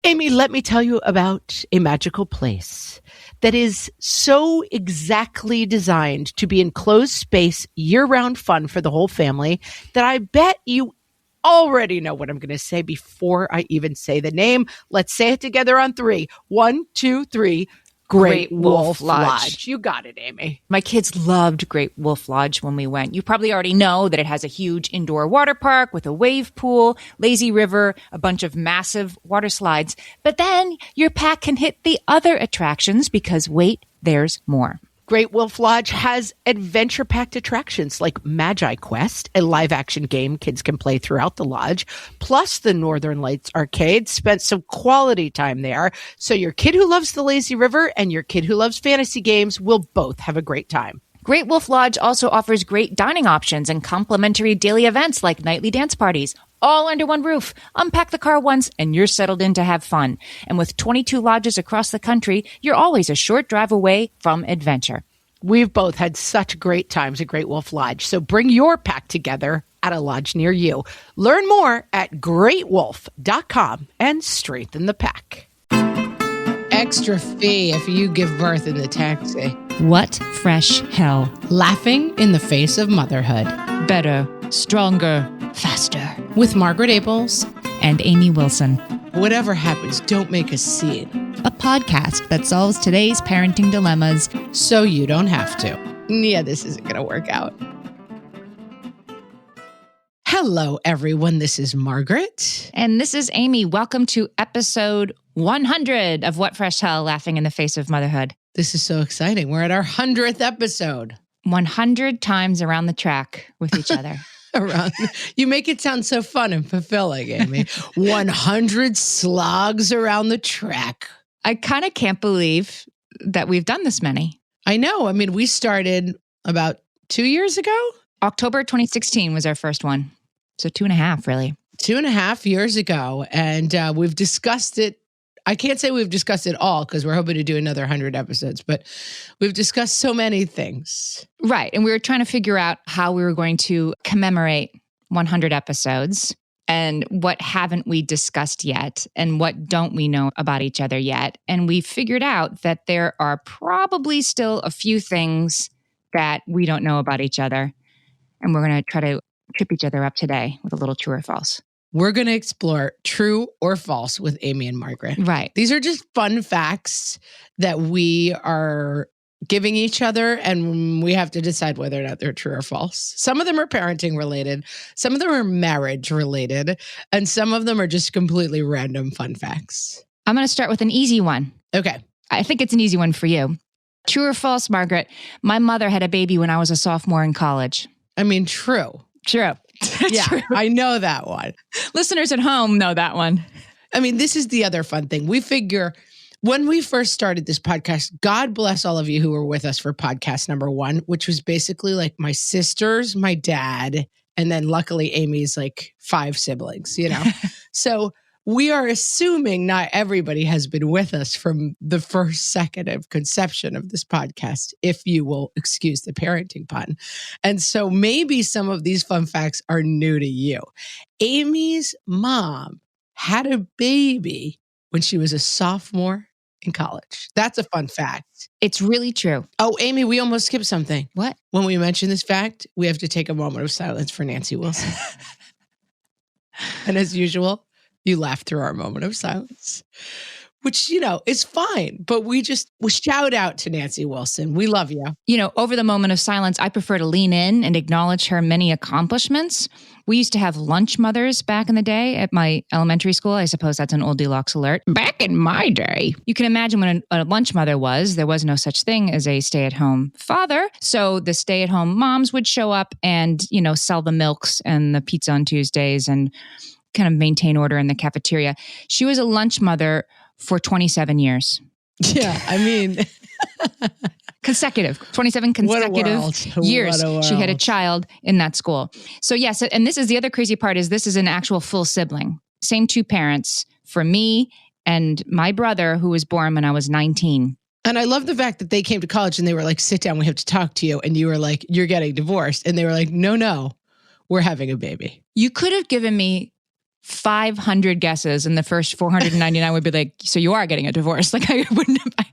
Amy, let me tell you about a magical place that is so exactly designed to be enclosed space, year-round fun for the whole family that I bet you already know what I'm going to say before I even say the name. Let's say it together on 3. 1, 2, 3. Great Wolf Lodge. You got it, Amy. My kids loved Great Wolf Lodge when we went. You probably already know that it has a huge indoor water park with a wave pool, lazy river, a bunch of massive water slides. But then your pack can hit the other attractions because wait, there's more. Great Wolf Lodge has adventure-packed attractions like Magi Quest, a live-action game kids can play throughout the lodge, plus the Northern Lights Arcade. Spent some quality time there, so your kid who loves the lazy river and your kid who loves fantasy games will both have a great time. Great Wolf Lodge also offers great dining options and complimentary daily events like nightly dance parties, all under one roof. Unpack the car once and you're settled in to have fun. And with 22 lodges across the country, you're always a short drive away from adventure. We've both had such great times at Great Wolf Lodge, so bring your pack together at a lodge near you. Learn more at greatwolf.com and strengthen the pack. Extra fee if you give birth in the taxi. What fresh hell? Laughing in the face of motherhood. Better, stronger, faster. With Margaret Abels and Amy Wilson. Whatever happens, don't make a scene. A podcast that solves today's parenting dilemmas so you don't have to. Yeah, this isn't going to work out. Hello, everyone. This is Margaret. And this is Amy. Welcome to episode 100 of What Fresh Hell? Laughing in the Face of Motherhood. This is so exciting. We're at our 100th episode. 100 times around the track with each other. You make it sound so fun and fulfilling, Amy. 100 slogs around the track. I kind of can't believe that we've done this many. I know. I mean, we started about 2 years ago. October 2016 was our first one. So 2.5, really. 2.5 years ago. And we've discussed it. I can't say we've discussed it all because we're hoping to do another 100 episodes, but we've discussed so many things. Right. And we were trying to figure out how we were going to commemorate 100 episodes and what haven't we discussed yet and what don't we know about each other yet. And we figured out that there are probably still a few things that we don't know about each other. And we're going to try to trip each other up today with a little true or false. We're going to explore true or false with Amy and Margaret. Right. These are just fun facts that we are giving each other, and we have to decide whether or not they're true or false. Some of them are parenting related. Some of them are marriage related. And some of them are just completely random fun facts. I'm going to start with an easy one. Okay. I think it's an easy one for you. True or false, Margaret? My mother had a baby when I was a sophomore in college. I mean, true. True. Yeah, True. I know that one. Listeners at home know that one. I mean, this is the other fun thing. We figure when we first started this podcast, God bless all of you who were with us for podcast number 1, which was basically like my sisters, my dad, and then luckily Amy's like 5 siblings, you know? So we are assuming not everybody has been with us from the first second of conception of this podcast, if you will excuse the parenting pun. And so maybe some of these fun facts are new to you. Amy's mom had a baby when she was a sophomore in college. That's a fun fact. It's really true. Oh, Amy, we almost skipped something. What? When we mention this fact, we have to take a moment of silence for Nancy Wilson. And as usual, you laugh through our moment of silence, which, you know, is fine. But we shout out to Nancy Wilson. We love you. You know, over the moment of silence, I prefer to lean in and acknowledge her many accomplishments. We used to have lunch mothers back in the day at my elementary school. I suppose that's an old Deluxe alert. Back in my day, you can imagine what a lunch mother was. There was no such thing as a stay-at-home father. So the stay-at-home moms would show up and, you know, sell the milks and the pizza on Tuesdays and kind of maintain order in the cafeteria. She was a lunch mother for 27 years. Yeah, I mean... consecutive, 27 consecutive years. She had a child in that school. So yes, and this is the other crazy part is this is an actual full sibling. Same 2 parents for me and my brother who was born when I was 19. And I love the fact that they came to college and they were like, sit down, we have to talk to you. And you were like, you're getting divorced. And they were like, no, we're having a baby. You could have given me 500 guesses, and the first 499 would be like, so you are getting a divorce. Like I wouldn't have.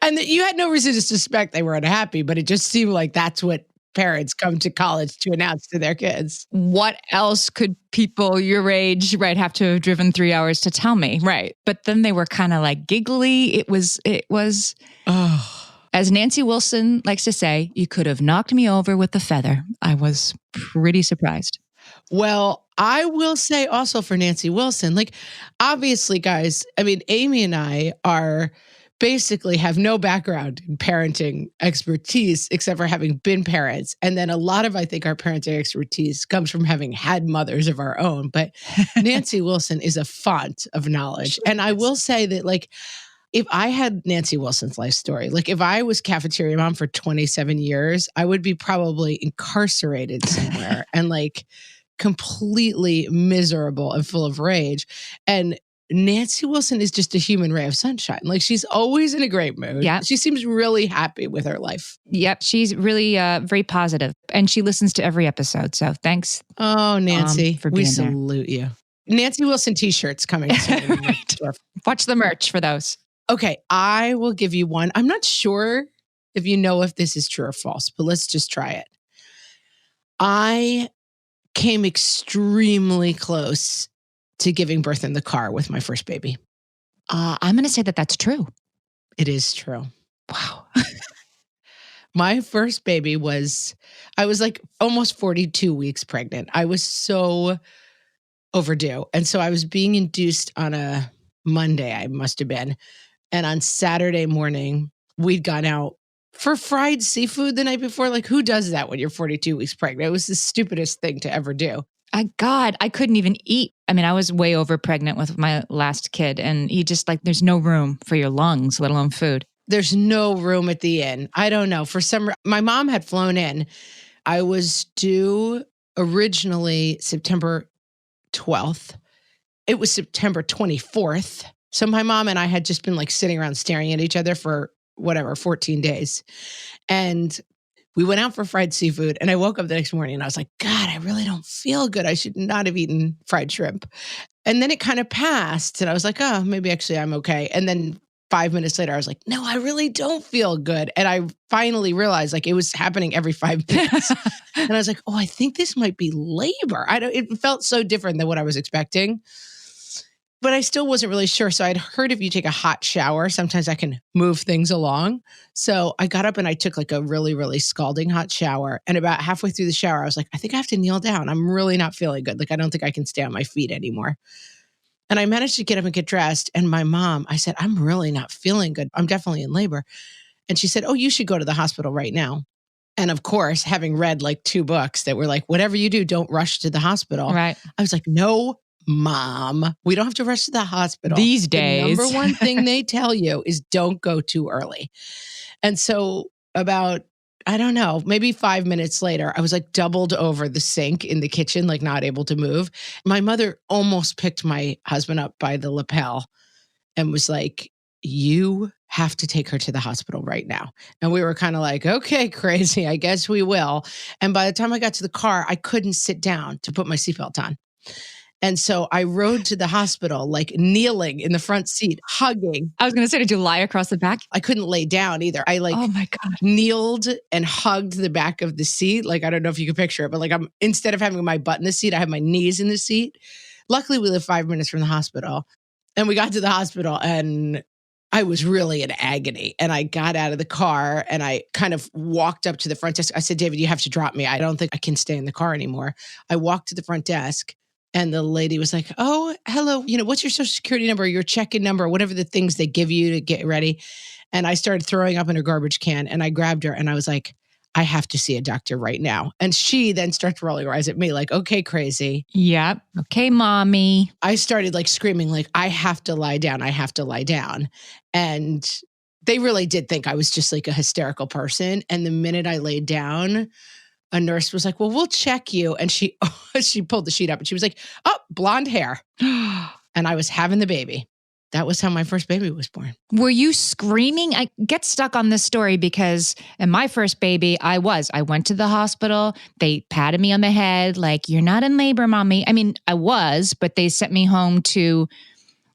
And that you had no reason to suspect they were unhappy, but it just seemed like that's what parents come to college to announce to their kids. What else could people your age, right, have to have driven 3 hours to tell me? Right. But then they were kind of like giggly. It was, as Nancy Wilson likes to say, you could have knocked me over with a feather. I was pretty surprised. Well, I will say also for Nancy Wilson, like, obviously, guys, I mean, Amy and I are basically have no background in parenting expertise except for having been parents. And then a lot of, I think, our parenting expertise comes from having had mothers of our own. But Nancy Wilson is a font of knowledge. And I will say that, like, if I had Nancy Wilson's life story, like if I was cafeteria mom for 27 years, I would be probably incarcerated somewhere and like completely miserable and full of rage. And Nancy Wilson is just a human ray of sunshine. Like she's always in a great mood. Yeah. She seems really happy with her life. Yep. She's really very positive, and she listens to every episode. So thanks. Oh, Nancy, for we being there. salute you. Nancy Wilson t-shirts coming soon. Watch the merch for those. Okay, I will give you one. I'm not sure if you know if this is true or false, but let's just try it. I came extremely close to giving birth in the car with my first baby. I'm going to say that that's true. It is true. Wow. My first baby I was like almost 42 weeks pregnant. I was so overdue. And so I was being induced on a Monday, I must have been. And on Saturday morning, we'd gone out for fried seafood the night before. Like, who does that when you're 42 weeks pregnant? It was the stupidest thing to ever do. God, I couldn't even eat. I mean, I was way over pregnant with my last kid, and you just like, there's no room for your lungs, let alone food. There's no room at the inn. I don't know. My mom had flown in. I was due originally September 12th. It was September 24th. So my mom and I had just been like sitting around staring at each other for 14 days. And we went out for fried seafood, and I woke up the next morning and I was like, God, I really don't feel good. I should not have eaten fried shrimp. And then it kind of passed and I was like, oh, maybe actually I'm okay. And then 5 minutes later, I was like, no, I really don't feel good. And I finally realized like it was happening every 5 minutes. And I was like, oh, I think this might be labor. It felt so different than what I was expecting. But I still wasn't really sure. So I'd heard if you take a hot shower, sometimes I can move things along. So I got up and I took like a really, really scalding hot shower. And about halfway through the shower, I was like, I think I have to kneel down. I'm really not feeling good. Like, I don't think I can stay on my feet anymore. And I managed to get up and get dressed. And my mom, I said, I'm really not feeling good. I'm definitely in labor. And she said, oh, you should go to the hospital right now. And of course, having read like 2 books that were like, whatever you do, don't rush to the hospital. Right. I was like, no, Mom, we don't have to rush to the hospital. These days. The number one thing they tell you is don't go too early. And so about, I don't know, maybe 5 minutes later, I was like doubled over the sink in the kitchen, like not able to move. My mother almost picked my husband up by the lapel and was like, you have to take her to the hospital right now. And we were kind of like, okay, crazy, I guess we will. And by the time I got to the car, I couldn't sit down to put my seatbelt on. And so I rode to the hospital, like kneeling in the front seat, hugging. I was going to say, did you lie across the back? I couldn't lay down either. I like, oh my God, kneeled and hugged the back of the seat. Like, I don't know if you can picture it, but like instead of having my butt in the seat, I have my knees in the seat. Luckily, we live 5 minutes from the hospital. And we got to the hospital and I was really in agony. And I got out of the car and I kind of walked up to the front desk. I said, David, you have to drop me. I don't think I can stay in the car anymore. I walked to the front desk. And the lady was like, oh, hello, what's your social security number, your check-in number, whatever the things they give you to get ready. And I started throwing up in her garbage can and I grabbed her and I was like, I have to see a doctor right now. And she then starts rolling her eyes at me like, okay, crazy. Yep. Okay, mommy. I started like screaming like, I have to lie down. I have to lie down. And they really did think I was just like a hysterical person. And the minute I laid down, a nurse was like, well, we'll check you. And she pulled the sheet up and she was like, oh, blonde hair. And I was having the baby. that was how my first baby was born. Were you screaming? I get stuck on this story because in my first baby, I went to the hospital. They patted me on the head like, you're not in labor, mommy. I mean, I was, but they sent me home to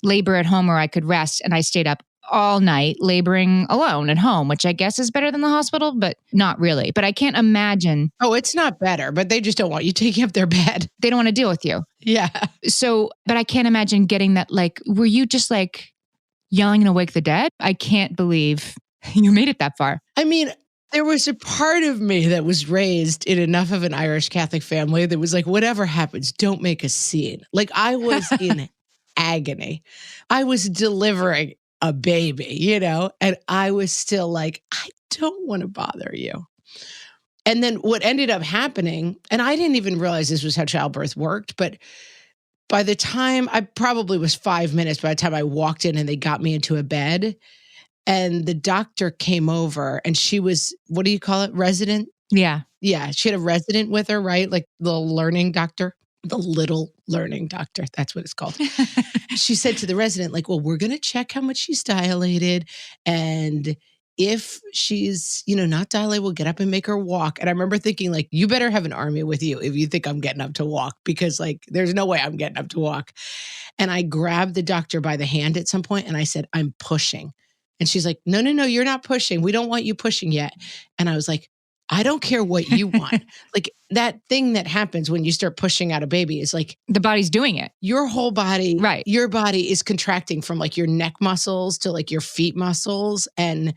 labor at home where I could rest. And I stayed up all night laboring alone at home, which I guess is better than the hospital, but not really. But I can't imagine. Oh, it's not better, but they just don't want you taking up their bed. They don't want to deal with you. Yeah. So, but I can't imagine getting that. Like, were you just like yelling to wake the dead? I can't believe you made it that far. I mean, there was a part of me that was raised in enough of an Irish Catholic family that was like, whatever happens, don't make a scene. Like I was in agony. I was delivering a baby, and I was still like, I don't want to bother you. And then what ended up happening, and I didn't even realize this was how childbirth worked, but by the time I probably was 5 minutes, by the time I walked in and they got me into a bed and the doctor came over and she was, what do you call it? Resident? Yeah. Yeah. She had a resident with her, right? Like the learning doctor. The little learning doctor. That's what it's called. She said to the resident, like, well, we're going to check how much she's dilated. And if she's, not dilated, we'll get up and make her walk. And I remember thinking, like, you better have an army with you if you think I'm getting up to walk, because like, there's no way I'm getting up to walk. And I grabbed the doctor by the hand at some point and I said, I'm pushing. And she's like, no, you're not pushing. We don't want you pushing yet. And I was like, I don't care what you want. Like that thing that happens when you start pushing out a baby is like the body's doing it. Your whole body, right? Your body is contracting from like your neck muscles to like your feet muscles. And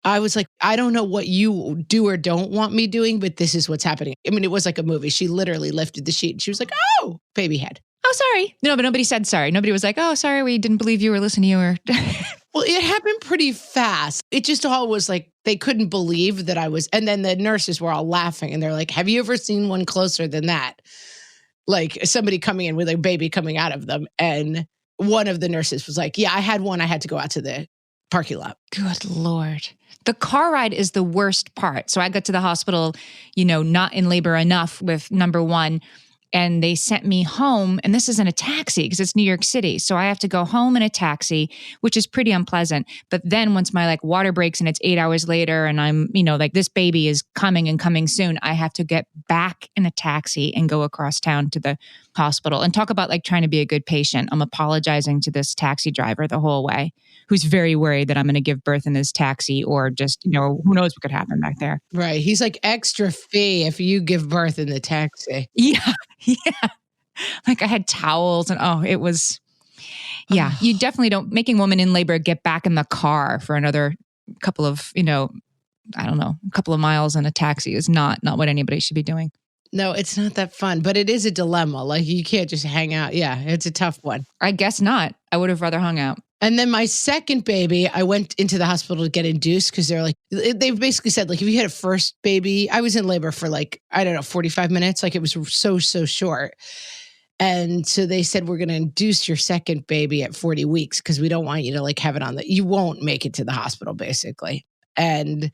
I was like, I don't know what you do or don't want me doing, but this is what's happening. I mean, it was like a movie. She literally lifted the sheet and she was like, oh, baby head. Oh, sorry. No, but nobody said sorry. Nobody was like, oh, sorry, we didn't believe you or listen to you or. Well, it happened pretty fast. It just all was like, they couldn't believe that I was, and then the nurses were all laughing and they're like, have you ever seen one closer than that? Like somebody coming in with a baby coming out of them. And one of the nurses was like, yeah, I had one. I had to go out to the parking lot. Good Lord. The car ride is the worst part. So I got to the hospital, not in labor enough with number one. And they sent me home, and this is in a taxi because it's New York City. So I have to go home in a taxi, which is pretty unpleasant. But then once my water breaks and it's 8 hours later and I'm, this baby is coming and coming soon, I have to get back in a taxi and go across town to the hospital. And talk about trying to be a good patient. I'm apologizing to this taxi driver the whole way, who's very worried that I'm going to give birth in this taxi or just, who knows what could happen back there. Right. He's like, extra fee if you give birth in the taxi. Yeah. Yeah. I had towels and it was, yeah, you definitely don't, making women in labor get back in the car for another couple of, a couple of miles in a taxi is not what anybody should be doing. No, it's not that fun, but it is a dilemma. Like you can't just hang out. Yeah, it's a tough one. I guess not. I would have rather hung out. And then my second baby, I went into the hospital to get induced because they're like, they basically said, like, if you had a first baby, I was in labor for 45 minutes. Like it was so short. And so they said, we're going to induce your second baby at 40 weeks because we don't want you to have it on you won't make it to the hospital basically. And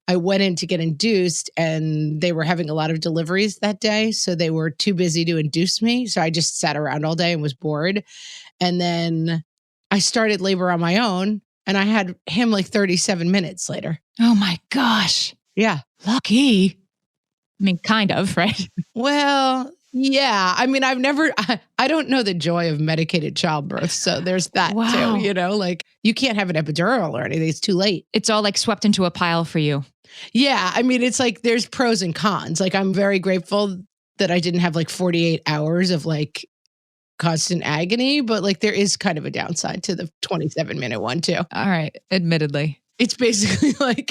I went in to get induced and they were having a lot of deliveries that day. So they were too busy to induce me. So I just sat around all day and was bored. And then I started labor on my own and I had him 37 minutes later. Oh my gosh. Yeah. Lucky. I mean, kind of, right? Well, yeah. I mean, I don't know the joy of medicated childbirth. So there's that wow. too, you can't have an epidural or anything. It's too late. It's all swept into a pile for you. Yeah. I mean, it's there's pros and cons. I'm very grateful that I didn't have 48 hours of constant agony, but there is kind of a downside to the 27-minute one too. All right. Admittedly. It's basically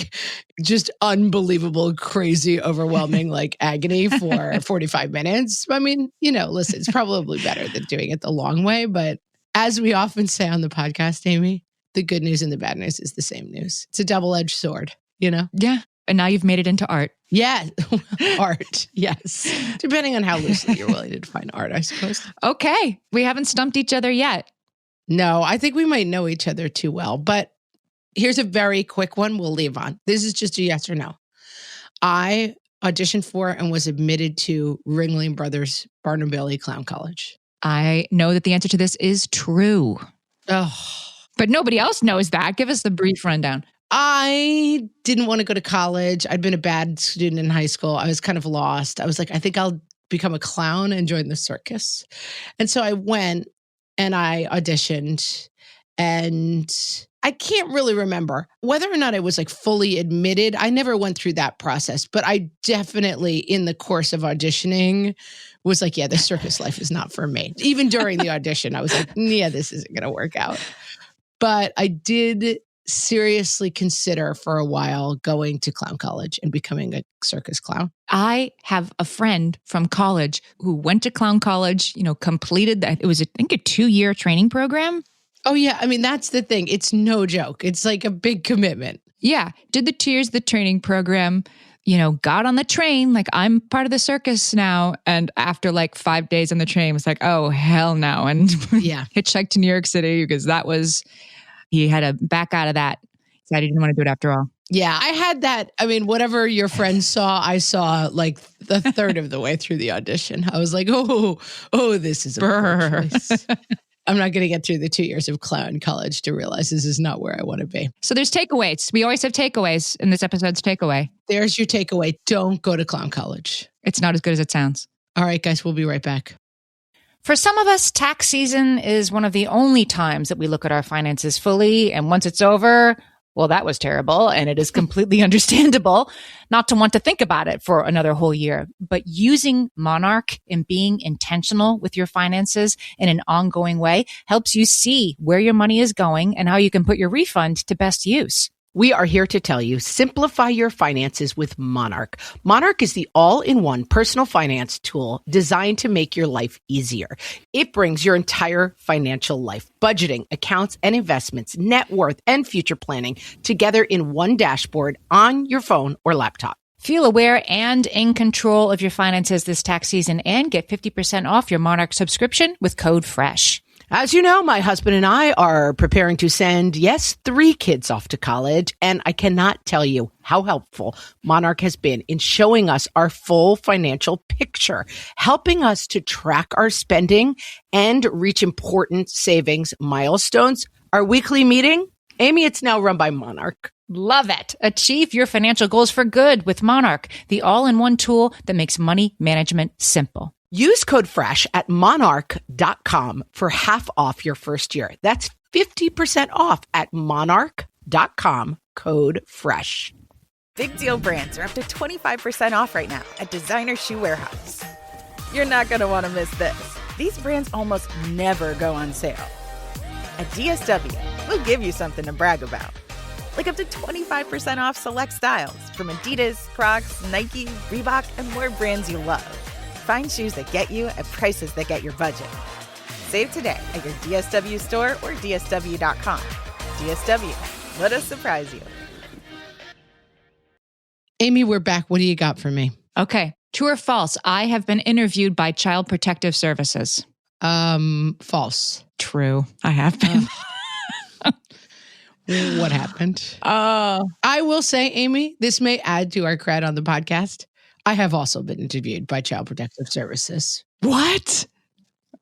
just unbelievable, crazy, overwhelming agony for 45 minutes. I mean, listen, it's probably better than doing it the long way. But as we often say on the podcast, Amy, the good news and the bad news is the same news. It's a double-edged sword, Yeah. And now you've made it into art. Yeah. Art. Yes. Depending on how loosely you're willing to define art, I suppose. Okay. We haven't stumped each other yet. No, I think we might know each other too well. But here's a very quick one we'll leave on. This is just a yes or no. I auditioned for and was admitted to Ringling Brothers Barnum Bailey Clown College. I know that the answer to this is true. Oh, But nobody else knows that. Give us the brief rundown. I didn't want to go to college. I'd been a bad student in high school. I was kind of lost. I was like, I think I'll become a clown and join the circus. And so I went and I auditioned, and I can't really remember whether or not I was like fully admitted. I never went through that process, but I definitely in the course of auditioning was like, yeah, the circus life is not for me. Even during the audition, I was like, yeah, this isn't going to work out. But I did seriously consider for a while going to clown college and becoming a circus clown. I have a friend from college who went to clown college, completed that. It was, I think, a 2-year training program. Oh, yeah. I mean, that's the thing. It's no joke. It's like a big commitment. Yeah. Did the 2 years of the training program, got on the train, like I'm part of the circus now. And after like 5 days on the train, was like, oh, hell no. And yeah, hitchhiked to New York City because he had to back out of that. So I didn't want to do it after all. Yeah, I had that. I mean, whatever your friends saw, I saw like the third of the way through the audition. I was like, oh, this is a poor choice. I'm not going to get through the 2 years of clown college to realize this is not where I want to be. So there's takeaways. We always have takeaways in this episode's takeaway. There's your takeaway. Don't go to clown college. It's not as good as it sounds. All right, guys, we'll be right back. For some of us, tax season is one of the only times that we look at our finances fully. And once it's over, well, that was terrible. And it is completely understandable not to want to think about it for another whole year. But using Monarch and being intentional with your finances in an ongoing way helps you see where your money is going and how you can put your refund to best use. We are here to tell you, simplify your finances with Monarch. Monarch is the all-in-one personal finance tool designed to make your life easier. It brings your entire financial life, budgeting, accounts and investments, net worth, and future planning together in one dashboard on your phone or laptop. Feel aware and in control of your finances this tax season and get 50% off your Monarch subscription with code FRESH. As you know, my husband and I are preparing to send, 3 kids off to college, and I cannot tell you how helpful Monarch has been in showing us our full financial picture, helping us to track our spending and reach important savings milestones. Our weekly meeting, Amy, it's now run by Monarch. Love it. Achieve your financial goals for good with Monarch, the all-in-one tool that makes money management simple. Use code FRESH at monarch.com for half off your first year. That's 50% off at monarch.com, code FRESH. Big Deal brands are up to 25% off right now at Designer Shoe Warehouse. You're not going to want to miss this. These brands almost never go on sale. At DSW, we'll give you something to brag about. Like up to 25% off select styles from Adidas, Crocs, Nike, Reebok, and more brands you love. Find shoes that get you at prices that get your budget. Save today at your DSW store or DSW.com. DSW, let us surprise you. Amy, we're back. What do you got for me? Okay. True or false? I have been interviewed by Child Protective Services. False. True. I have been. What happened? I will say, Amy, this may add to our cred on the podcast. I have also been interviewed by Child Protective Services. What?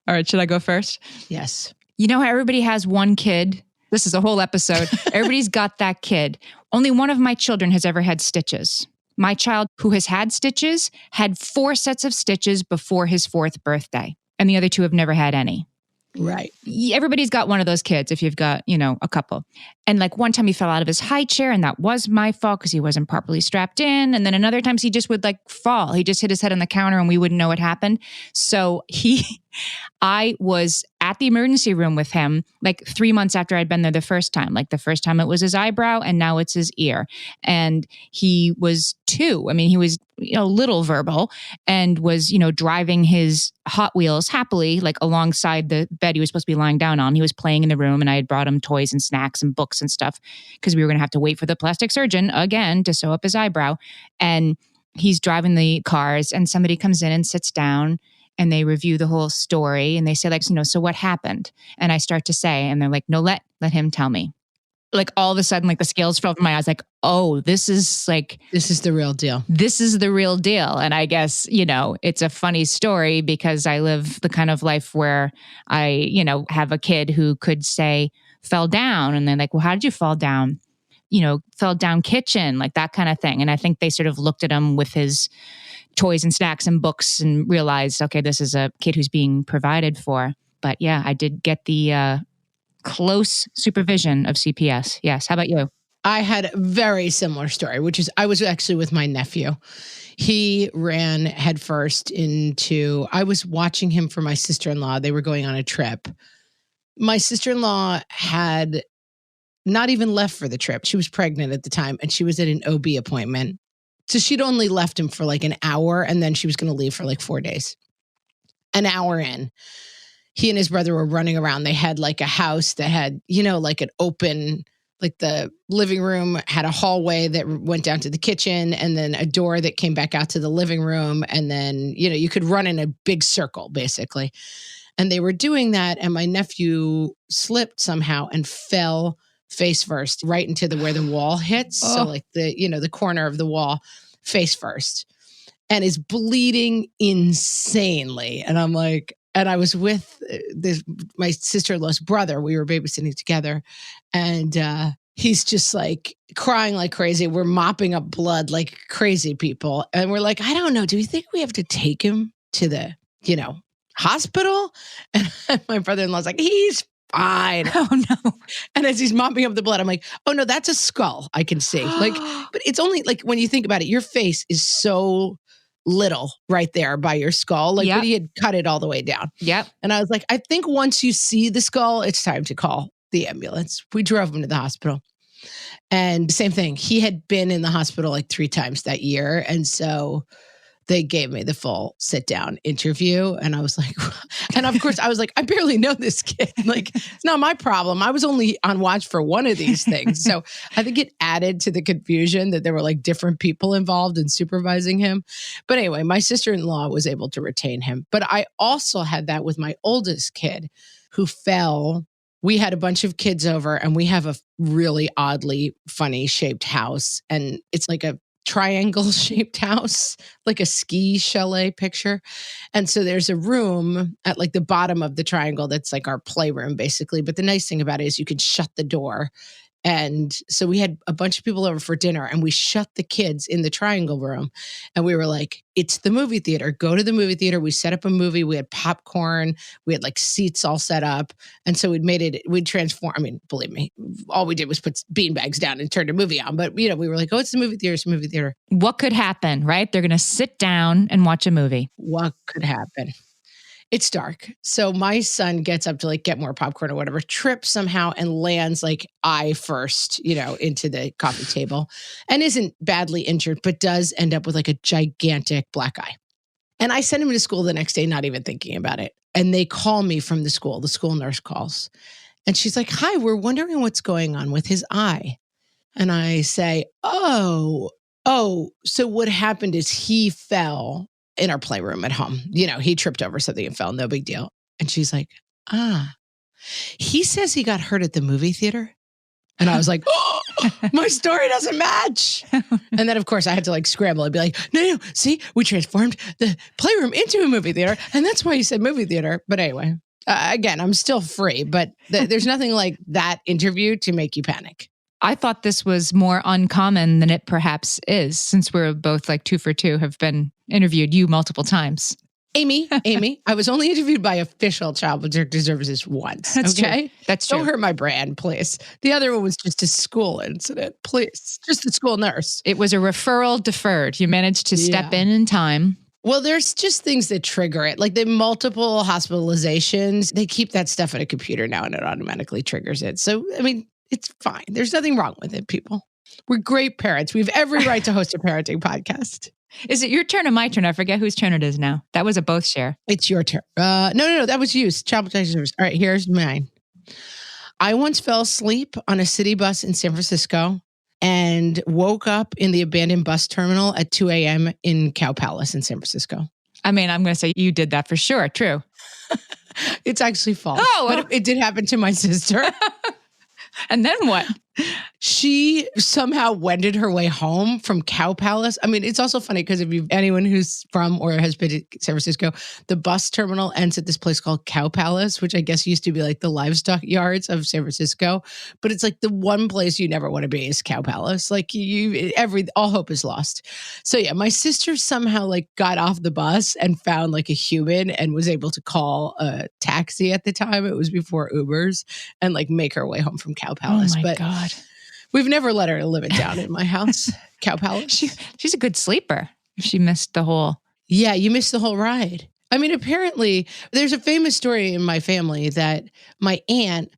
All right, should I go first? Yes. You know how everybody has one kid? This is a whole episode. Everybody's got that kid. Only one of my children has ever had stitches. My child who has had stitches had 4 sets of stitches before his 4th birthday, and the other 2 have never had any. Right. Everybody's got one of those kids if you've got, a couple. And like one time he fell out of his high chair and that was my fault because he wasn't properly strapped in. And then another times he just would like fall. He just hit his head on the counter and we wouldn't know what happened. So I was at the emergency room with him like 3 months after I'd been there the first time. Like the first time it was his eyebrow and now it's his ear. And he was 2. I mean, he was a little verbal and was, driving his Hot Wheels happily, like alongside the bed he was supposed to be lying down on. He was playing in the room and I had brought him toys and snacks and books and stuff because we were going to have to wait for the plastic surgeon again to sew up his eyebrow. And he's driving the cars and somebody comes in and sits down and they review the whole story and they say like, so what happened? And I start to say, and they're like, no, let him tell me. Like all of a sudden, like the scales fell from my eyes, like, oh, this is the real deal. This is the real deal. And I guess, it's a funny story because I live the kind of life where I, have a kid who could say fell down. And they're like, well, how did you fall down? Fell down kitchen, like that kind of thing. And I think they sort of looked at him with his toys and snacks and books and realized, okay, this is a kid who's being provided for. But yeah, I did get the close supervision of CPS. Yes. How about you? I had a very similar story, which is I was actually with my nephew. He ran headfirst into, I was watching him for my sister-in-law. They were going on a trip. My sister-in-law had not even left for the trip. She was pregnant at the time and she was at an OB appointment. So she'd only left him for like an hour and then she was going to leave for like 4 days. An hour in, he and his brother were running around. They had like a house that had, like an open, like the living room had a hallway that went down to the kitchen and then a door that came back out to the living room. And then, you could run in a big circle basically. And they were doing that. And my nephew slipped somehow and fell face first right into where the wall hits. So like the corner of the wall face first and is bleeding insanely. And I'm like, and I was with my sister-in-law's brother. We were babysitting together and he's just like crying like crazy. We're mopping up blood like crazy people. And we're like, I don't know. Do we think we have to take him to the, hospital? And my brother-in-law's like, he's fine. Oh no. And as he's mopping up the blood, I'm like, oh no, that's a skull. I can see. But it's only like when you think about it, your face is so little right there by your skull. Like, but he had cut it all the way down. Yep. And I was like, I think once you see the skull, it's time to call the ambulance. We drove him to the hospital. And same thing. He had been in the hospital like 3 times that year. And so they gave me the full sit down interview. And I was like, and of course I was like, I barely know this kid. Like, it's not my problem. I was only on watch for one of these things. So I think it added to the confusion that there were like different people involved in supervising him. But anyway, my sister-in-law was able to retain him. But I also had that with my oldest kid who fell. We had a bunch of kids over and we have a really oddly funny shaped house. And it's like a triangle shaped house, like a ski chalet picture. And so there's a room at like the bottom of the triangle that's like our playroom basically. But the nice thing about it is you can shut the door. And so we had a bunch of people over for dinner and we shut the kids in the triangle room. And we were like, it's the movie theater. Go to the movie theater. We set up a movie. We had popcorn. We had like seats all set up. And so we'd transform. I mean, believe me, all we did was put beanbags down and turn the movie on. But, we were like, oh, it's the movie theater. It's the movie theater. What could happen, right? They're going to sit down and watch a movie. What could happen? It's dark. So my son gets up to like get more popcorn or whatever, trips somehow and lands like eye first, into the coffee table and isn't badly injured, but does end up with like a gigantic black eye. And I sent him to school the next day, not even thinking about it. And they call me from the school nurse calls. And she's like, hi, we're wondering what's going on with his eye. And I say, oh, so what happened is he fell in our playroom at home. He tripped over something and fell, no big deal. And she's like, he says he got hurt at the movie theater. And I was like, oh, my story doesn't match. And then of course I had to like scramble and be like, no, see, we transformed the playroom into a movie theater. And that's why you said movie theater. But anyway, again, I'm still free, but there's nothing like that interview to make you panic. I thought this was more uncommon than it perhaps is, since we're both like 2 for 2, have been interviewed you multiple times. Amy, I was only interviewed by official Child Protective Services once. That's okay? True. That's true. Don't hurt my brand, please. The other one was just a school incident, please. Just the school nurse. It was a referral deferred. You managed to step in time. Well, there's just things that trigger it. Like the multiple hospitalizations, they keep that stuff in a computer now and it automatically triggers it. So, I mean, it's fine. There's nothing wrong with it, people. We're great parents. We have every right to host a parenting podcast. Is it your turn or my turn? I forget whose turn it is now. That was a both share. It's your turn. No. That was you. Child Protective Service. All right, here's mine. I once fell asleep on a city bus in San Francisco and woke up in the abandoned bus terminal at 2 a.m. in Cow Palace in San Francisco. I mean, I'm going to say you did that for sure. True. It's actually false. Oh, but it did happen to my sister. And then what? She somehow wended her way home from Cow Palace. I mean, it's also funny because if anyone who's from or has been to San Francisco, the bus terminal ends at this place called Cow Palace, which I guess used to be like the livestock yards of San Francisco. But it's like the one place you never want to be is Cow Palace. Like all hope is lost. So yeah, my sister somehow like got off the bus and found like a human and was able to call a taxi at the time. It was before Ubers, and like make her way home from Cow Palace. Oh my but God. We've never let her live it down in my house, Cow Palace. She's a good sleeper if she missed the whole. Yeah, you missed the whole ride. I mean, apparently, there's a famous story in my family that my aunt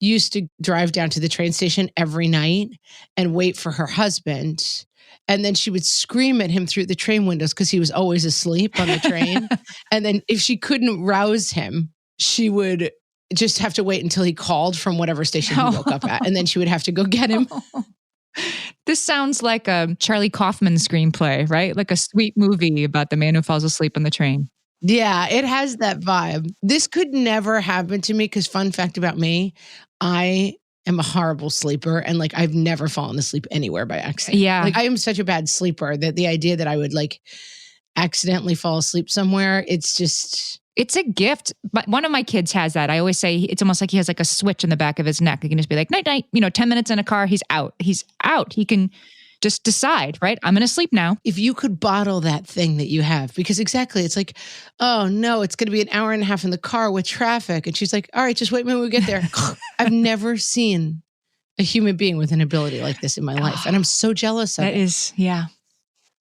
used to drive down to the train station every night and wait for her husband. And then she would scream at him through the train windows because he was always asleep on the train. And then if she couldn't rouse him, she would just have to wait until he called from whatever station he woke up at. And then she would have to go get him. This sounds like a Charlie Kaufman screenplay, right? Like a sweet movie about the man who falls asleep on the train. Yeah, it has that vibe. This could never happen to me because fun fact about me, I am a horrible sleeper. And like, I've never fallen asleep anywhere by accident. Yeah. Like I am such a bad sleeper that the idea that I would like accidentally fall asleep somewhere, It's a gift. But one of my kids has that. I always say it's almost like he has like a switch in the back of his neck. He can just be like, night, night, 10 minutes in a car, he's out. He's out. He can just decide, right? I'm going to sleep now. If you could bottle that thing that you have, because exactly, it's like, oh no, it's going to be an hour and a half in the car with traffic. And she's like, all right, just wait a minute, we get there. I've never seen a human being with an ability like this in my life. And I'm so jealous of it. That is, yeah.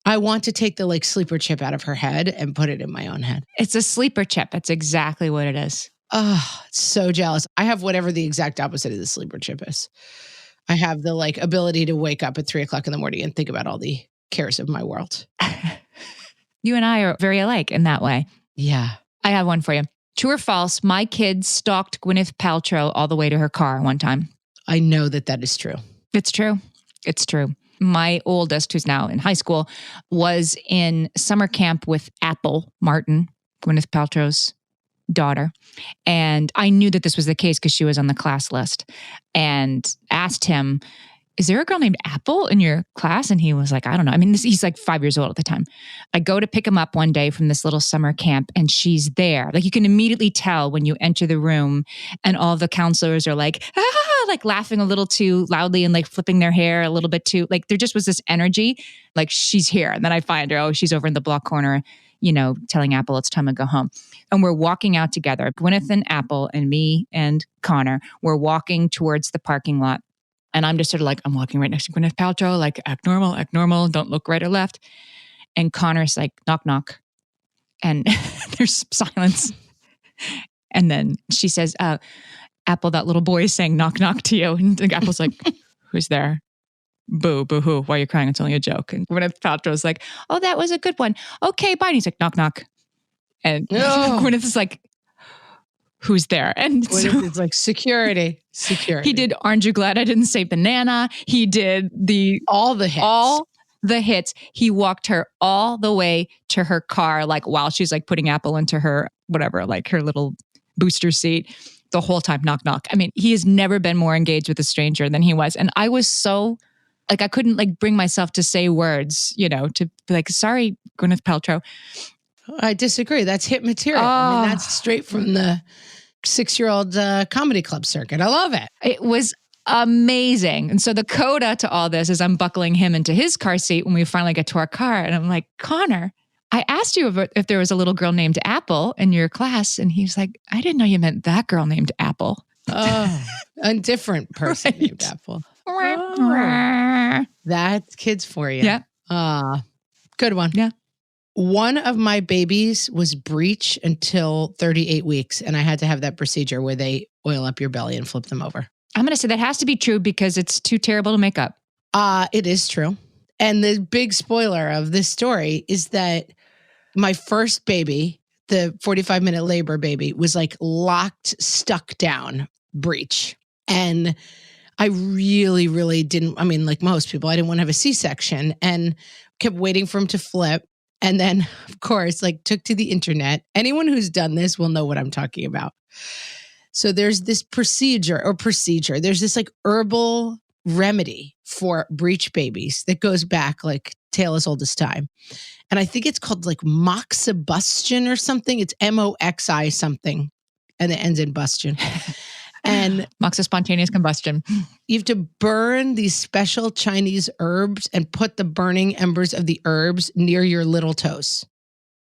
I want to take the like sleeper chip out of her head and put it in my own head. It's a sleeper chip. That's exactly what it is. Oh, so jealous. I have whatever the exact opposite of the sleeper chip is. I have the like ability to wake up at 3:00 in the morning and think about all the cares of my world. You and I are very alike in that way. Yeah. I have one for you. True or false, my kids stalked Gwyneth Paltrow all the way to her car one time. I know that is true. It's true. It's true. My oldest, who's now in high school, was in summer camp with Apple Martin, Gwyneth Paltrow's daughter. And I knew that this was the case because she was on the class list, and asked him, is there a girl named Apple in your class? And he was like, I don't know. I mean, he's like 5 years old at the time. I go to pick him up one day from this little summer camp, and she's there. Like you can immediately tell when you enter the room, and all the counselors are like, like laughing a little too loudly and like flipping their hair a little bit too. Like there just was this energy, like she's here. And then I find her, she's over in the block corner, telling Apple it's time to go home. And we're walking out together. Gwyneth and Apple and me and Connor, we're walking towards the parking lot. And I'm just sort of like, I'm walking right next to Gwyneth Paltrow, like act normal, don't look right or left. And Connor's like, knock, knock. And there's silence. And then she says, Apple, that little boy is saying knock, knock to you. And Apple's like, who's there? Boo, hoo. Why are you crying? It's only a joke. And Gwyneth Paltrow's like, oh, that was a good one. Okay, bye. And he's like, knock, knock. And Gwyneth is like, who's there? And Gwyneth is like, security. He did Aren't You Glad I Didn't Say Banana? He did all the hits. He walked her all the way to her car, like while she's like putting Apple into her, whatever, like her little booster seat. The whole time, knock, knock. I mean, he has never been more engaged with a stranger than he was. And I was so, like, I couldn't like bring myself to say words, to be like, sorry, Gwyneth Paltrow. I disagree. That's hit material. I mean, that's straight from the 6-year-old comedy club circuit. I love it. It was amazing. And so the coda to all this is I'm buckling him into his car seat when we finally get to our car. And I'm like, Connor, I asked you if there was a little girl named Apple in your class. And he's like, I didn't know you meant that girl named Apple. Oh, a different person Right. named Apple. Oh, that's kids for you. Yeah. Good one. Yeah. One of my babies was breech until 38 weeks. And I had to have that procedure where they oil up your belly and flip them over. I'm going to say that has to be true because it's too terrible to make up. It is true. And the big spoiler of this story is that my first baby, the 45-minute labor baby, was like locked, stuck down, breech. And I really, really didn't, like most people, I didn't want to have a C-section and kept waiting for him to flip. And then, of course, like took to the internet. Anyone who's done this will know what I'm talking about. So there's this procedure. There's this like herbal remedy for breech babies that goes back like tale as old as time. And I think it's called like moxibustion or something. It's MOXI something. And it ends in bustion. And Moxospontaneous combustion. you have to burn these special Chinese herbs and put the burning embers of the herbs near your little toes.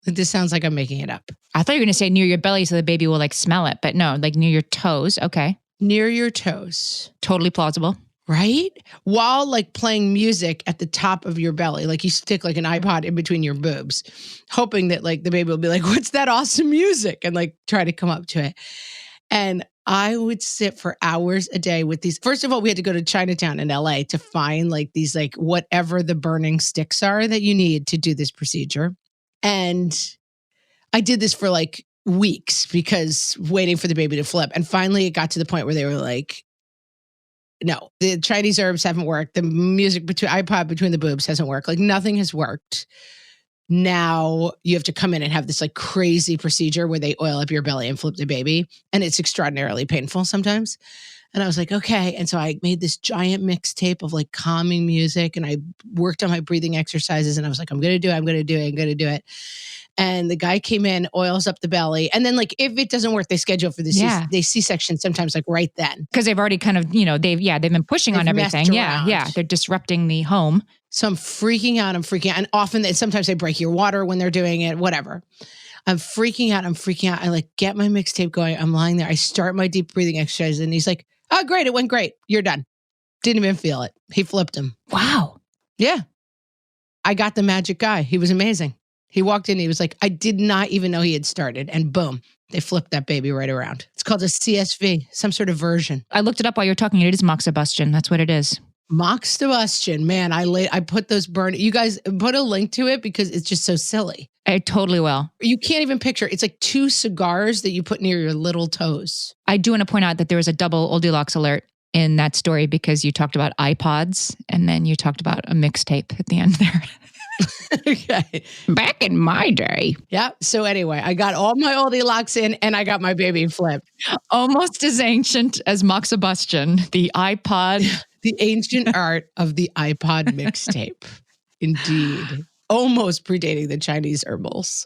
This sounds like I'm making it up. I thought you were going to say near your belly so the baby will like smell it, but no, like near your toes. Okay. Near your toes. Totally plausible. Right? While like playing music at the top of your belly, like you stick like an iPod in between your boobs, hoping that like the baby will be like, what's that awesome music? And like try to come up to it. And I would sit for hours a day with these. First of all, we had to go to Chinatown in LA to find like these, like whatever the burning sticks are that you need to do this procedure. And I did this for like weeks because waiting for the baby to flip. And finally it got to the point where they were like, no, the Chinese herbs haven't worked. The music iPod between the boobs hasn't worked. Like nothing has worked. Now you have to come in and have this like crazy procedure where they oil up your belly and flip the baby. And it's extraordinarily painful sometimes. And I was like, okay. And so I made this giant mixtape of like calming music and I worked on my breathing exercises and I was like, I'm going to do it. And the guy came in, oils up the belly. And then like, if it doesn't work, they schedule for the C-section sometimes like right then. Because they've already kind of, they've been pushing on everything. Yeah. They're disrupting the home. So I'm freaking out. And often sometimes they break your water when they're doing it, whatever. I'm freaking out. I like get my mixtape going. I'm lying there. I start my deep breathing exercise and he's like, oh, great. It went great. You're done. Didn't even feel it. He flipped him. Wow. Yeah. I got the magic guy. He was amazing. He walked in, he was like, I did not even know he had started. And boom, they flipped that baby right around. It's called a CSV, some sort of version. I looked it up while you're talking. It is moxibustion. That's what it is. Moxibustion. Man, I put those you guys put a link to it because it's just so silly. I totally will. You can't even picture. It's like 2 cigars that you put near your little toes. I do want to point out that there was a double Goldilocks alert in that story because you talked about iPods and then you talked about a mixtape at the end there. Okay. Back in my day. Yeah. So anyway, I got all my Goldilocks in and I got my baby flipped. Almost as ancient as moxibustion, the iPod. The ancient art of the iPod mixtape. Indeed. Almost predating the Chinese herbals.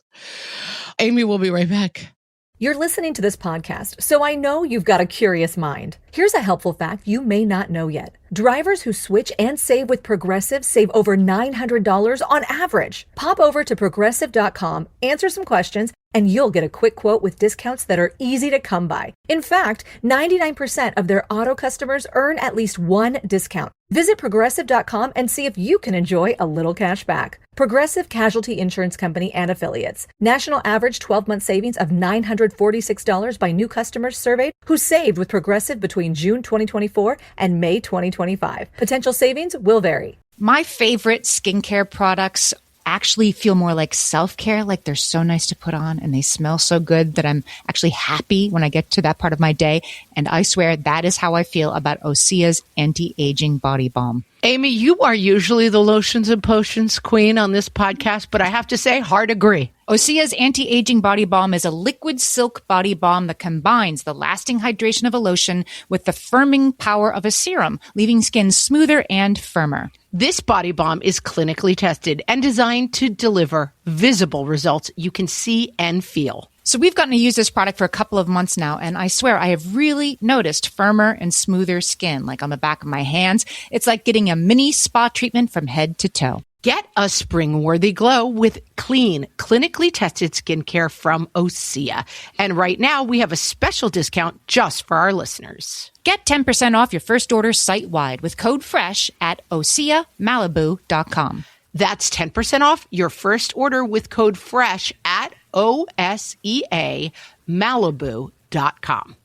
Amy, we'll be right back. You're listening to this podcast, so I know you've got a curious mind. Here's a helpful fact you may not know yet. Drivers who switch and save with Progressive save over $900 on average. Pop over to Progressive.com, answer some questions, and you'll get a quick quote with discounts that are easy to come by. In fact, 99% of their auto customers earn at least one discount. Visit Progressive.com and see if you can enjoy a little cash back. Progressive Casualty Insurance Company and Affiliates. National average 12-month savings of $946 by new customers surveyed who saved with Progressive between June 2024 and May 2025. Potential savings will vary. My favorite skincare products actually feel more like self-care, like they're so nice to put on and they smell so good that I'm actually happy when I get to that part of my day. And I swear that is how I feel about Osea's anti-aging body balm. Amy, you are usually the lotions and potions queen on this podcast, but I have to say, hard agree. Osea's anti-aging body balm is a liquid silk body balm that combines the lasting hydration of a lotion with the firming power of a serum, leaving skin smoother and firmer. This body balm is clinically tested and designed to deliver visible results you can see and feel. So we've gotten to use this product for a couple of months now, and I swear I have really noticed firmer and smoother skin, like on the back of my hands. It's like getting a mini spa treatment from head to toe. Get a spring-worthy glow with clean, clinically tested skincare from Osea. And right now, we have a special discount just for our listeners. Get 10% off your first order site-wide with code FRESH at OseaMalibu.com. That's 10% off your first order with code FRESH at OSEAMalibu.com.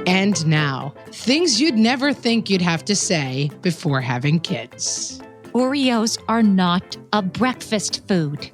And now, things you'd never think you'd have to say before having kids. Oreos are not a breakfast food.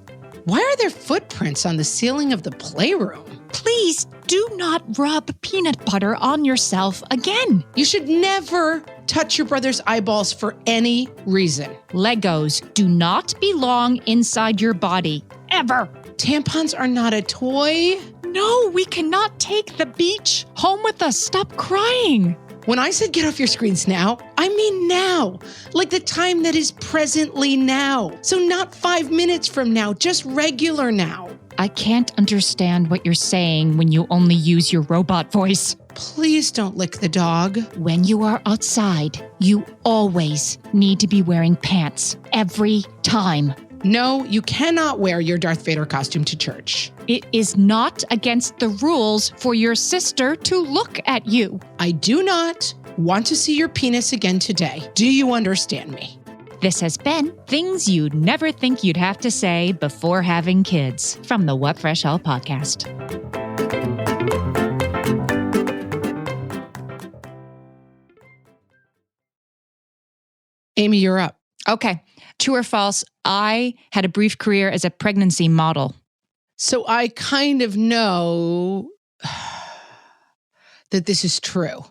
Why are there footprints on the ceiling of the playroom? Please do not rub peanut butter on yourself again. You should never touch your brother's eyeballs for any reason. Legos do not belong inside your body, ever. Tampons are not a toy. No, we cannot take the beach home with us. Stop crying. When I said get off your screens now, I mean now. Like the time that is presently now. So not 5 minutes from now, just regular now. I can't understand what you're saying when you only use your robot voice. Please don't lick the dog. When you are outside, you always need to be wearing pants. Every time. No, you cannot wear your Darth Vader costume to church. It is not against the rules for your sister to look at you. I do not want to see your penis again today. Do you understand me? This has been Things You'd Never Think You'd Have to Say Before Having Kids from the What Fresh Hell podcast. Amy, you're up. Okay. True or false, I had a brief career as a pregnancy model. So I kind of know that this is true.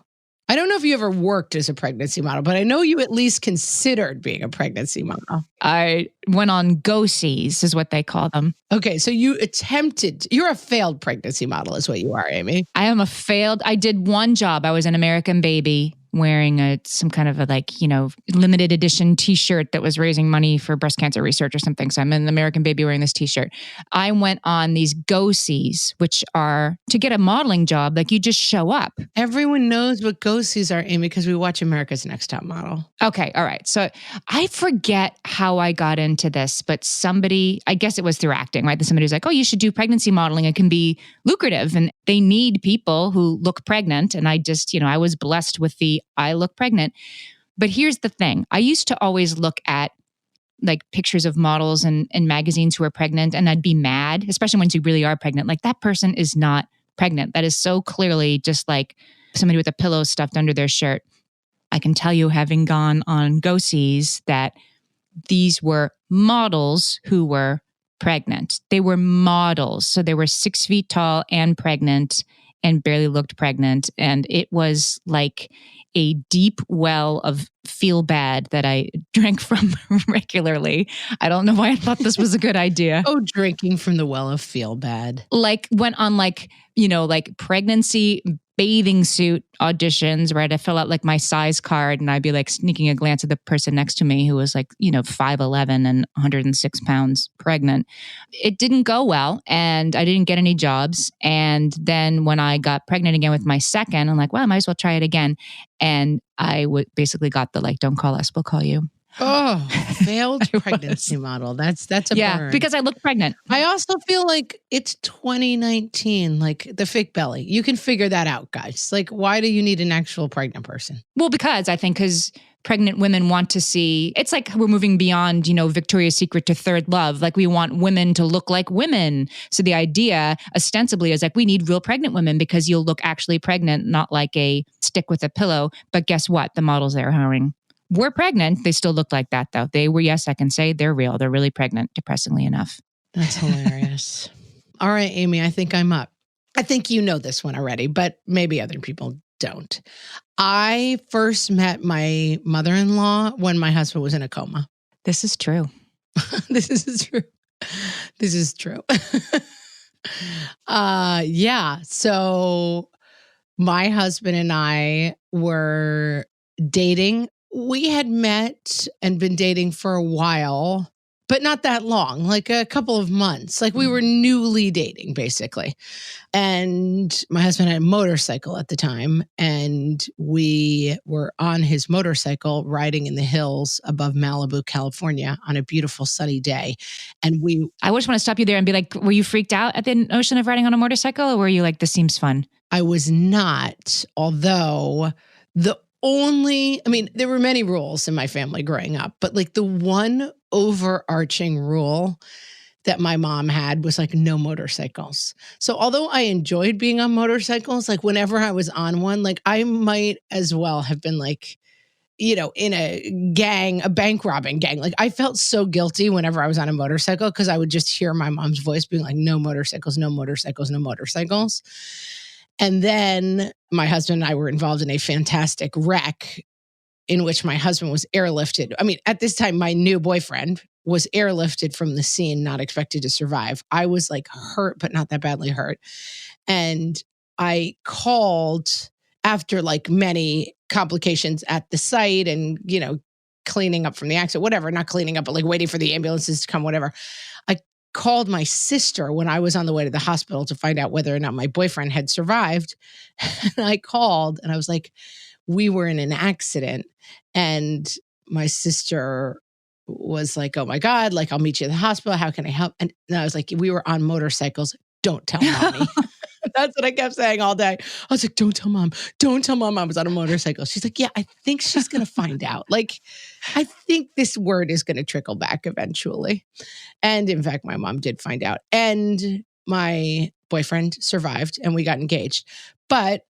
I don't know if you ever worked as a pregnancy model, but I know you at least considered being a pregnancy model. I went on go-sees, is what they call them. Okay, so you attempted, you're a failed pregnancy model is what you are, Amy. I did one job. I was an American Baby wearing some kind of limited edition t-shirt that was raising money for breast cancer research or something. So I'm an American Baby wearing this t-shirt. I went on these go-sees, which are to get a modeling job, like you just show up. Everyone knows what go-sees are, Amy, because we watch America's Next Top Model. Okay, all right. So I forget how I got into this, but somebody, I guess it was through acting, right? Somebody was like, oh, you should do pregnancy modeling. It can be lucrative and they need people who look pregnant. And I just, I was blessed with the I look pregnant. But here's the thing. I used to always look at like pictures of models and magazines who are pregnant and I'd be mad, especially when you really are pregnant. Like that person is not pregnant. That is so clearly just like somebody with a pillow stuffed under their shirt. I can tell you, having gone on go-sees, that these were models who were pregnant. They were models. So they were 6 feet tall and pregnant and barely looked pregnant. And it was like a deep well of feel bad that I drank from regularly. I don't know why I thought this was a good idea. Oh, drinking from the well of feel bad. Like went on pregnancy bathing suit auditions, right? I fill out like my size card and I'd be like sneaking a glance at the person next to me who was like, 5'11" and 106 pounds pregnant. It didn't go well and I didn't get any jobs. And then when I got pregnant again with my second, I'm like, well, I might as well try it again. And I basically got the don't call us, we'll call you. Oh, failed pregnancy model. That's a burn. Because I look pregnant. I also feel like it's 2019, like the fake belly. You can figure that out, guys. Like, why do you need an actual pregnant person? Well, because pregnant women want to see, it's like we're moving beyond, Victoria's Secret to Third Love. Like we want women to look like women. So the idea ostensibly is like, we need real pregnant women because you'll look actually pregnant, not like a stick with a pillow. But guess what? The models they're hiring were pregnant. They still look like that though. They were, yes, I can say they're real. They're really pregnant, depressingly enough. That's hilarious. All right, Amy, I think I'm up. I think you know this one already, but maybe other people don't. I first met my mother-in-law when my husband was in a coma. This is true. This is true. Yeah. So my husband and I were dating. We had met and been dating for a while, but not that long, like a couple of months. Like we were newly dating, basically. And my husband had a motorcycle at the time, and we were on his motorcycle riding in the hills above Malibu, California on a beautiful sunny day. And I just want to stop you there and be like, were you freaked out at the notion of riding on a motorcycle, or were you like, this seems fun? I was not, although there were many rules in my family growing up, but like the one overarching rule that my mom had was like no motorcycles. So although I enjoyed being on motorcycles, like whenever I was on one, like I might as well have been like, in a gang, a bank robbing gang. Like I felt so guilty whenever I was on a motorcycle because I would just hear my mom's voice being like, no motorcycles, no motorcycles, no motorcycles. And then my husband and I were involved in a fantastic wreck in which my husband was airlifted. I mean, at this time, my new boyfriend was airlifted from the scene, not expected to survive. I was like hurt, but not that badly hurt. And I called after like many complications at the site and, cleaning up from the accident, whatever, not cleaning up, but like waiting for the ambulances to come, whatever. I called my sister when I was on the way to the hospital to find out whether or not my boyfriend had survived. And I called and I was like, we were in an accident. And my sister was like, oh my God, like I'll meet you at the hospital. How can I help? And I was like, we were on motorcycles. Don't tell mommy. That's what I kept saying all day. I was like, don't tell mom. Don't tell mom I was on a motorcycle. She's like, yeah, I think she's going to find out. Like, I think this word is going to trickle back eventually. And in fact, my mom did find out. And my boyfriend survived and we got engaged. But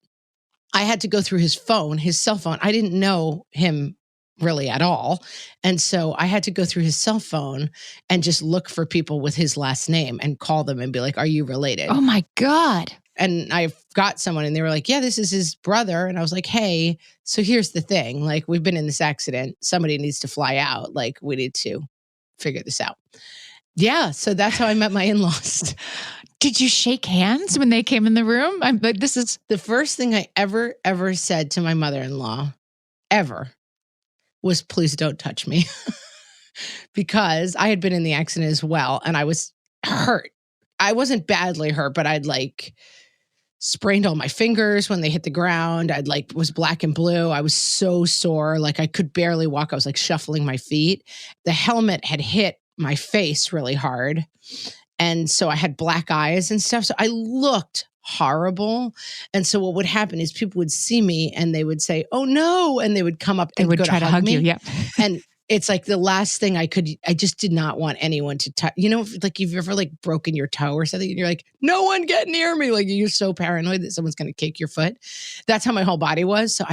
I had to go through his phone, his cell phone. I didn't know him really at all. And so I had to go through his cell phone and just look for people with his last name and call them and be like, are you related? Oh my God. And I got someone and they were like, yeah, this is his brother. And I was like, hey, so here's the thing. Like, we've been in this accident. Somebody needs to fly out. Like, we need to figure this out. Yeah. So that's how I met my in-laws. Did you shake hands when they came in the room? I'm like, this is the first thing I ever said to my mother-in-law ever was, please don't touch me. Because I had been in the accident as well. And I was hurt. I wasn't badly hurt, but I'd like sprained all my fingers when they hit the ground. I'd like was black and blue. I was so sore. Like I could barely walk. I was like shuffling my feet. The helmet had hit my face really hard. And so I had black eyes and stuff. So I looked horrible. And so what would happen is people would see me and they would say, oh no. And they would come up and would go try to hug me. you. Yeah. And it's like the last thing I just did not want anyone to touch. Like you've ever like broken your toe or something and you're like, no one get near me. Like you're so paranoid that someone's going to kick your foot. That's how my whole body was. So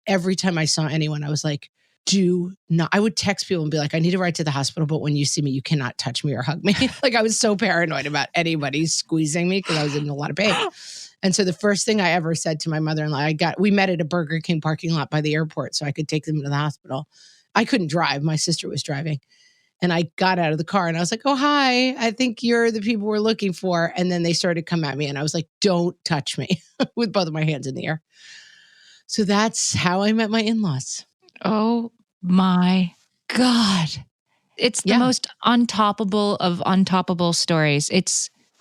every time I saw anyone, I was like, do not, I would text people and be like, I need a ride to the hospital, but when you see me, you cannot touch me or hug me. Like I was so paranoid about anybody squeezing me because I was in a lot of pain. And so the first thing I ever said to my mother-in-law, we met at a Burger King parking lot by the airport so I could take them to the hospital. I couldn't drive. My sister was driving. And I got out of the car and I was like, oh, hi, I think you're the people we're looking for. And then they started to come at me and I was like, don't touch me with both of my hands in the air. So that's how I met my in-laws. Oh my God. It's the most untoppable of untoppable stories.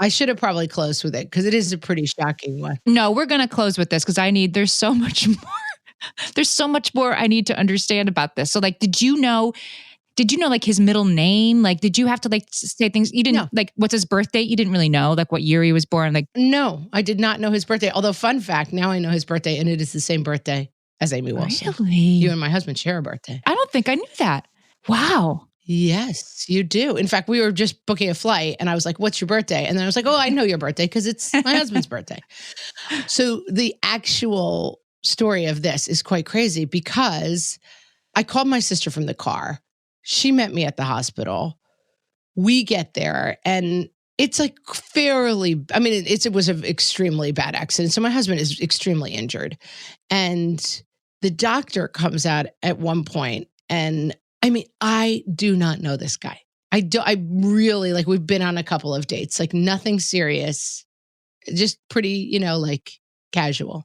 I should have probably closed with it because it is a pretty shocking one. No, we're going to close with this because there's so much more. There's so much more I need to understand about this. So like, did you know like his middle name? Like, did you have to like say things you didn't like, what's his birth date? You didn't really know like what year he was born? Like, no, I did not know his birthday. Although fun fact, now I know his birthday and it is the same birthday as Amy Wilson. Really? You and my husband share a birthday. I don't think I knew that. Wow. Yes, you do. In fact, we were just booking a flight and I was like, what's your birthday? And then I was like, oh, I know your birthday because it's my husband's birthday. So the actual story of this is quite crazy because I called my sister from the car. She met me at the hospital. We get there and it's like it was an extremely bad accident. So my husband is extremely injured. And the doctor comes out at one point and I do not know this guy. I really like, we've been on a couple of dates, like nothing serious, just pretty, like casual.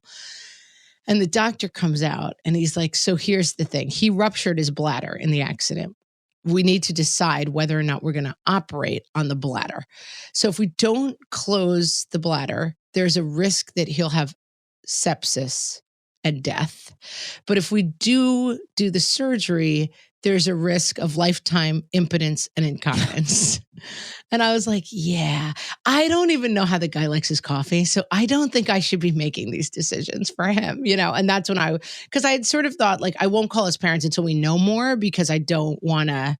And the doctor comes out and he's like, so here's the thing. He ruptured his bladder in the accident. We need to decide whether or not we're going to operate on the bladder. So if we don't close the bladder, there's a risk that he'll have sepsis and death. But if we do the surgery, there's a risk of lifetime impotence and incontinence. And I was like, yeah, I don't even know how the guy likes his coffee. So I don't think I should be making these decisions for him, And that's when because I had sort of thought like, I won't call his parents until we know more because I don't want to,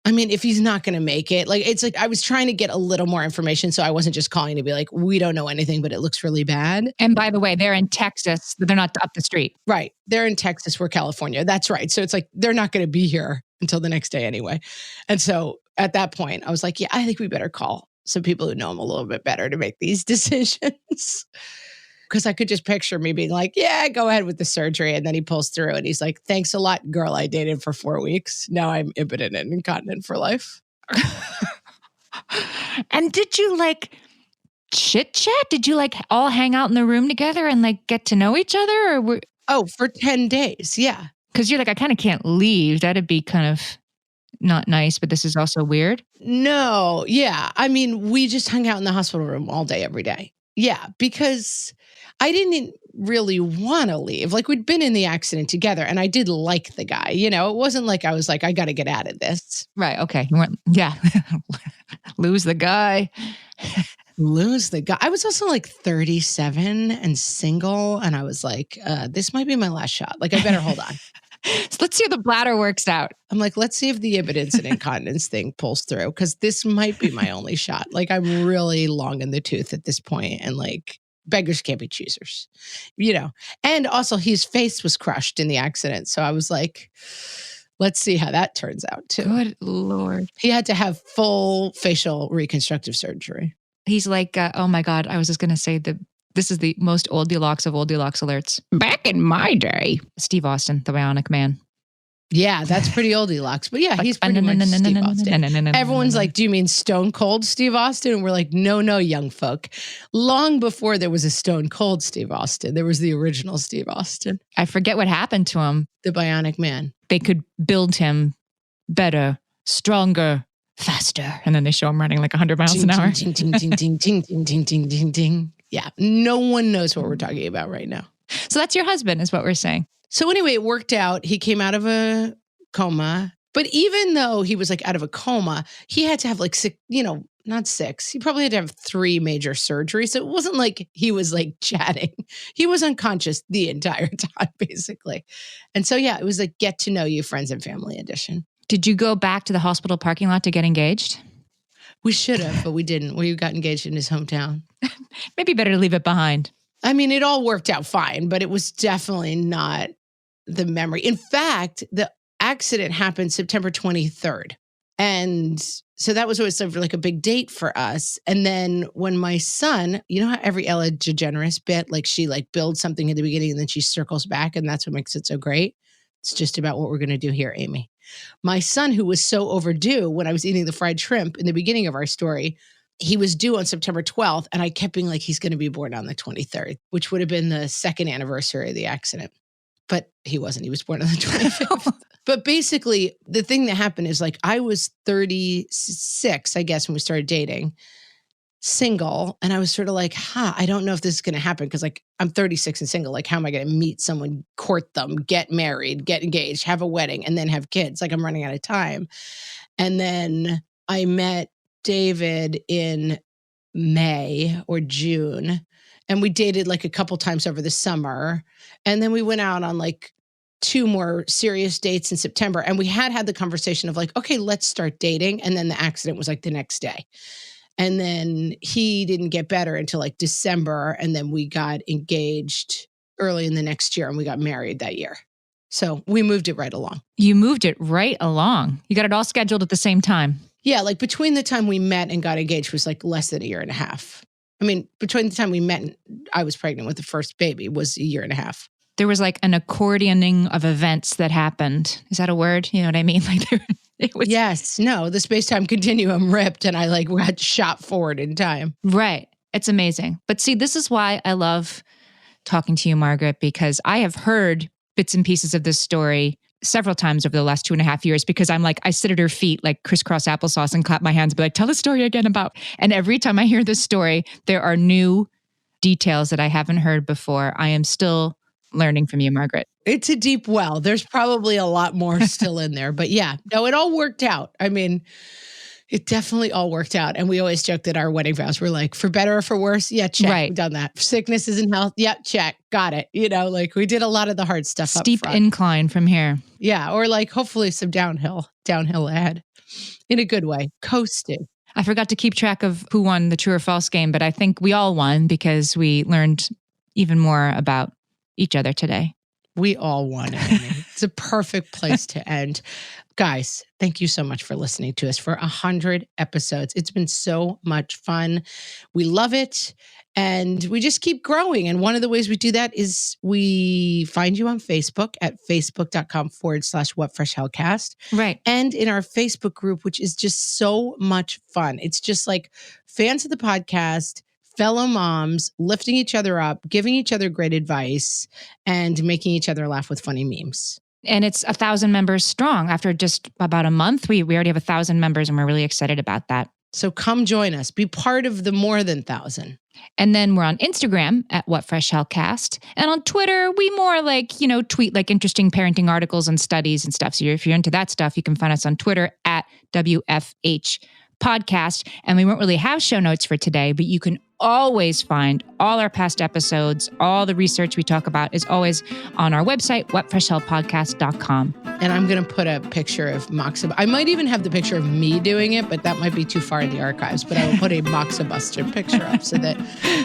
if he's not going to make it, like, it's like, I was trying to get a little more information. So I wasn't just calling to be like, we don't know anything, but it looks really bad. And by the way, they're in Texas. They're not up the street. Right. They're in Texas. We're California. That's right. So it's like, they're not going to be here until the next day anyway. And so at that point I was like, yeah, I think we better call some people who know him a little bit better to make these decisions. Because I could just picture me being like, yeah, go ahead with the surgery. And then he pulls through and he's like, thanks a lot, girl I dated for 4 weeks. Now I'm impotent and incontinent for life. And did you like chit chat? Did you like all hang out in the room together and like get to know each other? Or Oh, for 10 days. Yeah. Because you're like, I kind of can't leave. That'd be kind of not nice, but this is also weird. No. Yeah. I mean, we just hung out in the hospital room all day, every day. Yeah. Because I didn't really want to leave. Like, we'd been in the accident together and I did like the guy. You know, it wasn't like I was like, I got to get out of this. Right. Okay. You weren't, yeah. Lose the guy. Lose the guy. I was also like 37 and single. And I was like, this might be my last shot. Like, I better hold on. So let's see if the bladder works out. I'm like, let's see if the impotence and incontinence thing pulls through, because this might be my only shot. Like, I'm really long in the tooth at this point, and like, beggars can't be choosers, you know? And also, his face was crushed in the accident. So I was like, let's see how that turns out too. Good Lord. He had to have full facial reconstructive surgery. He's like, oh my God, I was just going to say that this is the most Goldilocks of Goldilocks alerts. Back in my day. Steve Austin, the Bionic Man. Yeah, that's pretty Goldilocks. But yeah, he's pretty much Steve Austin. Everyone's like, do you mean Stone Cold Steve Austin? And we're like, no, young folk. Long before there was a Stone Cold Steve Austin, there was the original Steve Austin. I forget what happened to him. The Bionic Man. They could build him better, stronger, faster. And then they show him running like 100 miles an hour. Ting, ting, ting, ting, ting, ting, ting, ting, ting, ting. Yeah, no one knows what we're talking about right now. So that's your husband, is what we're saying. So anyway, it worked out. He came out of a coma. But even though he was like out of a coma, he had to have like six, not six. He probably had to have 3 major surgeries. So it wasn't like he was like chatting. He was unconscious the entire time, basically. And so, yeah, it was like get to know you friends and family edition. Did you go back to the hospital parking lot to get engaged? We should have, but we didn't. We got engaged in his hometown. Maybe better to leave it behind. I mean, it all worked out fine, but it was definitely not the memory. In fact, the accident happened September 23rd. And so that was always sort of like a big date for us. And then when my son, you know how every Ellen DeGeneres bit, like she like builds something at the beginning and then she circles back, and that's what makes it so great. It's just about what we're going to do here, Amy. My son, who was so overdue when I was eating the fried shrimp in the beginning of our story, he was due on September 12th. And I kept being like, he's going to be born on the 23rd, which would have been the 2nd anniversary of the accident. But he wasn't. He was born on the 25th. But basically, the thing that happened is like I was 36, I guess, when we started dating, single. And I was sort of like, I don't know if this is going to happen because like I'm 36 and single. Like, how am I going to meet someone, court them, get married, get engaged, have a wedding, and then have kids? Like, I'm running out of time. And then I met David in May or June. And we dated like a couple times over the summer. And then we went out on like 2 more serious dates in September. And we had the conversation of like, okay, let's start dating. And then the accident was like the next day. And then he didn't get better until like December. And then we got engaged early in the next year and we got married that year. So we moved it right along. You moved it right along. You got it all scheduled at the same time. Yeah, like between the time we met and got engaged was like less than a year and a half. I mean, between the time we met and I was pregnant with the first baby was a year and a half. There was like an accordioning of events that happened. Is that a word? You know what I mean? Like it was. Yes. No, the space-time continuum ripped and I like got shot forward in time. Right. It's amazing. But see, this is why I love talking to you, Margaret, because I have heard bits and pieces of this story several times over the last 2.5 years, because I'm like, I sit at her feet like crisscross applesauce and clap my hands and be like, tell the story again about. And every time I hear this story, there are new details that I haven't heard before. I am still learning from you, Margaret. It's a deep well. There's probably a lot more still in there. But yeah, no, it all worked out. I mean, it definitely all worked out. And we always joke that our wedding vows were like, for better or for worse? Yeah, check. Right. We've done that. Sickness isn't health. Yep, check. Got it. You know, like we did a lot of the hard stuff Steep up front. incline from here. Yeah, or like hopefully some downhill ahead in a good way. Coasting. I forgot to keep track of who won the true or false game, but I think we all won because we learned even more about each other today. We all won, Amy. It's a perfect place to end. Guys, thank you so much for listening to us for 100 episodes. It's been so much fun. We love it. And we just keep growing. And one of the ways we do that is we find you on Facebook at facebook.com/whatfreshhellcast. Right. And in our Facebook group, which is just so much fun. It's just like fans of the podcast, fellow moms, lifting each other up, giving each other great advice, and making each other laugh with funny memes. And it's 1,000 members strong. After just about a month, we already have 1,000 members, and we're really excited about that. So come join us. Be part of the more than 1,000. And then we're on Instagram at What Fresh Hell Cast. And on Twitter, we more tweet like interesting parenting articles and studies and stuff. So if you're into that stuff, you can find us on Twitter at WFH Podcast. And we won't really have show notes for today, but you can always find all our past episodes. All the research we talk about is always on our website, whatfreshhellpodcast.com. And I'm going to put a picture of Moxa. I might even have the picture of me doing it, but that might be too far in the archives. But I will put a Moxabuster picture up so that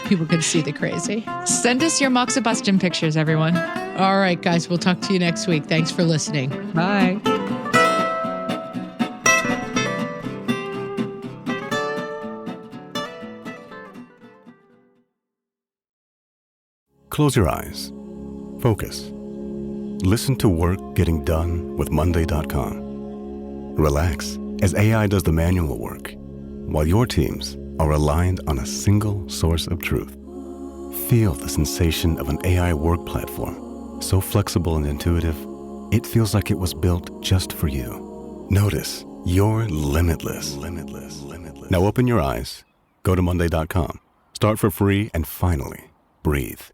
people can see the crazy. Send us your Moxabustion pictures, everyone. All right, guys. We'll talk to you next week. Thanks for listening. Bye. Close your eyes. Focus. Listen to work getting done with Monday.com. Relax as AI does the manual work, while your teams are aligned on a single source of truth. Feel the sensation of an AI work platform, so flexible and intuitive, it feels like it was built just for you. Notice you're limitless. Now open your eyes, go to Monday.com, start for free, and finally, breathe.